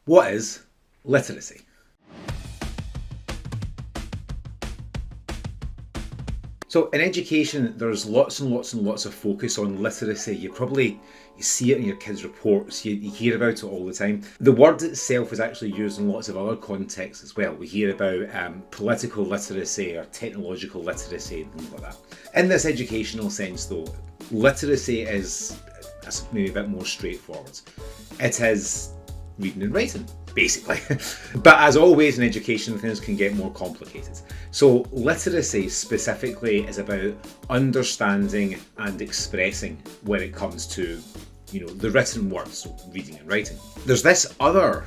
What is literacy? So in education, there's lots and lots and lots of focus on literacy. You see it in your kids' reports, you hear about it all the time. The word itself is actually used in lots of other contexts as well. We hear about political literacy or technological literacy and things like that. In this educational sense though, literacy is maybe a bit more straightforward. It is reading and writing, basically. But as always in education, things can get more complicated. So literacy specifically is about understanding and expressing when it comes to, the written words, so reading and writing. There's this other,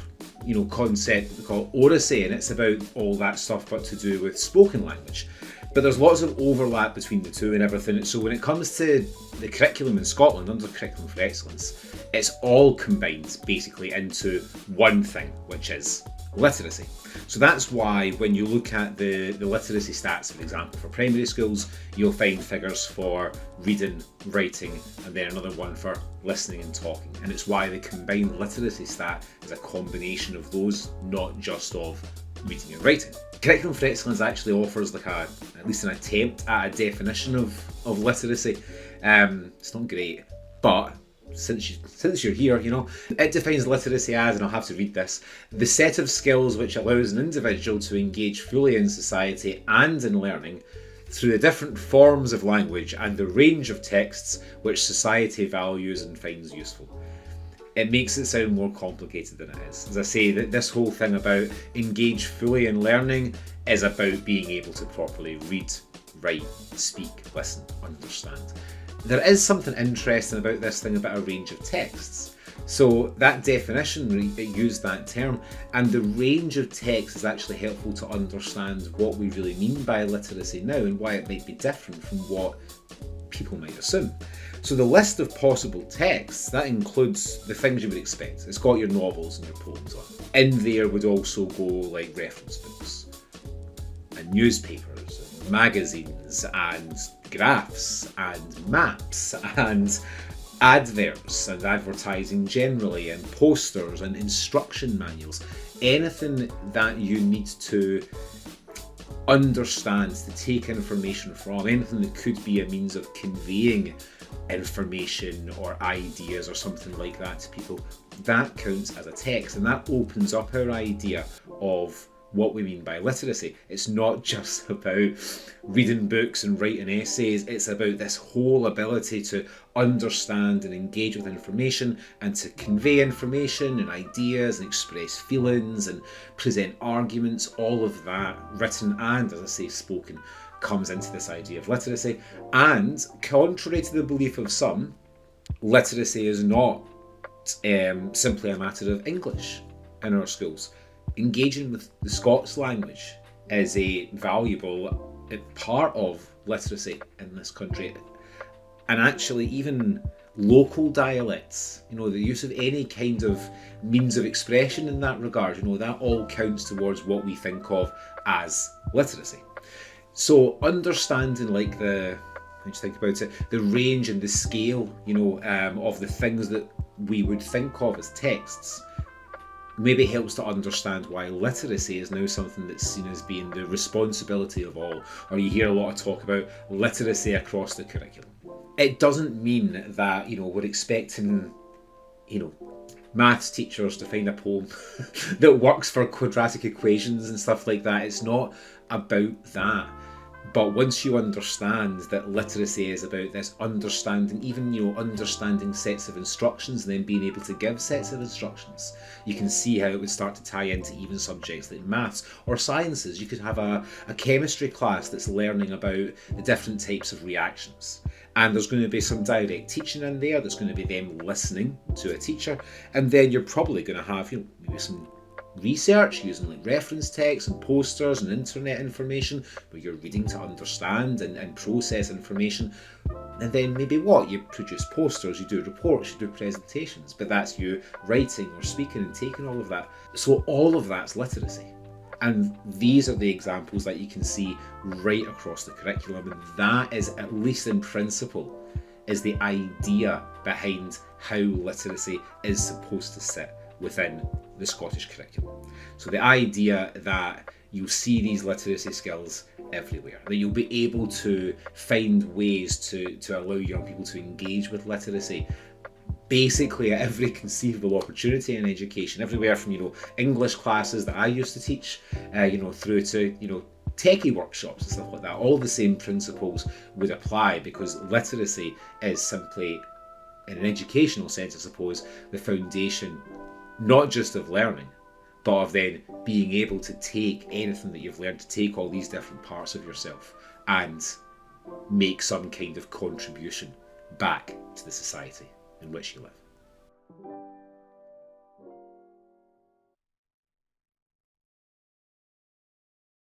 concept that we call oracy, and it's about all that stuff but to do with spoken language. But there's lots of overlap between the two and everything. So when it comes to the curriculum in Scotland, under Curriculum for Excellence, it's all combined basically into one thing, which is literacy. So that's why when you look at the literacy stats, for example, for primary schools, you'll find figures for reading, writing, and then another one for listening and talking. And it's why the combined literacy stat is a combination of those, not just of reading and writing. Curriculum for Excellence actually offers at least an attempt at a definition of literacy. It's not great, but since you're here, it defines literacy as, and I'll have to read this, the set of skills which allows an individual to engage fully in society and in learning through the different forms of language and the range of texts which society values and finds useful. It makes it sound more complicated than it is. As I say, that this whole thing about engage fully in learning is about being able to properly read, write, speak, listen, understand. There is something interesting about this thing about a range of texts. So that definition, it used that term, and the range of text is actually helpful to understand what we really mean by literacy now and why it might be different from what people might assume. So the list of possible texts, that includes the things you would expect. It's got your novels and your poems on. In there would also go like reference books and newspapers and magazines and graphs and maps and adverts and advertising generally and posters and instruction manuals. Anything that you need to understand, to take information from, anything that could be a means of conveying information or ideas or something like that to people, that counts as a text, and that opens up our idea of what we mean by literacy. It's not just about reading books and writing essays, it's about this whole ability to understand and engage with information and to convey information and ideas and express feelings and present arguments. All of that, written and, as I say, spoken, comes into this idea of literacy. And contrary to the belief of some, literacy is not simply a matter of English in our schools. Engaging with the Scots language is a valuable part of literacy in this country. And actually even local dialects, the use of any kind of means of expression in that regard, that all counts towards what we think of as literacy. So understanding when you think about it, the range and the scale, of the things that we would think of as texts, maybe helps to understand why literacy is now something that's seen as being the responsibility of all, or you hear a lot of talk about literacy across the curriculum. It doesn't mean that, we're expecting, maths teachers to find a poem that works for quadratic equations and stuff like that. It's not about that. But once you understand that literacy is about this understanding, even understanding sets of instructions and then being able to give sets of instructions, you can see how it would start to tie into even subjects like maths or sciences. You could have a chemistry class that's learning about the different types of reactions. And there's going to be some direct teaching in there. There's going to be them listening to a teacher. And then you're probably going to have maybe some research using like reference text and posters and internet information where you're reading to understand and process information. And then maybe you produce posters, you do reports, you do presentations, but that's you writing or speaking and taking all of that. So all of that's literacy. And these are the examples that you can see right across the curriculum, and that is, at least in principle, is the idea behind how literacy is supposed to sit within the Scottish curriculum. So the idea that you'll see these literacy skills everywhere, that you'll be able to find ways to allow young people to engage with literacy basically at every conceivable opportunity in education, everywhere from English classes that I used to teach, through to techie workshops and stuff like that. All the same principles would apply, because literacy is simply, in an educational sense, I suppose, the foundation not just of learning, but of then being able to take anything that you've learned, to take all these different parts of yourself and make some kind of contribution back to the society in which you live.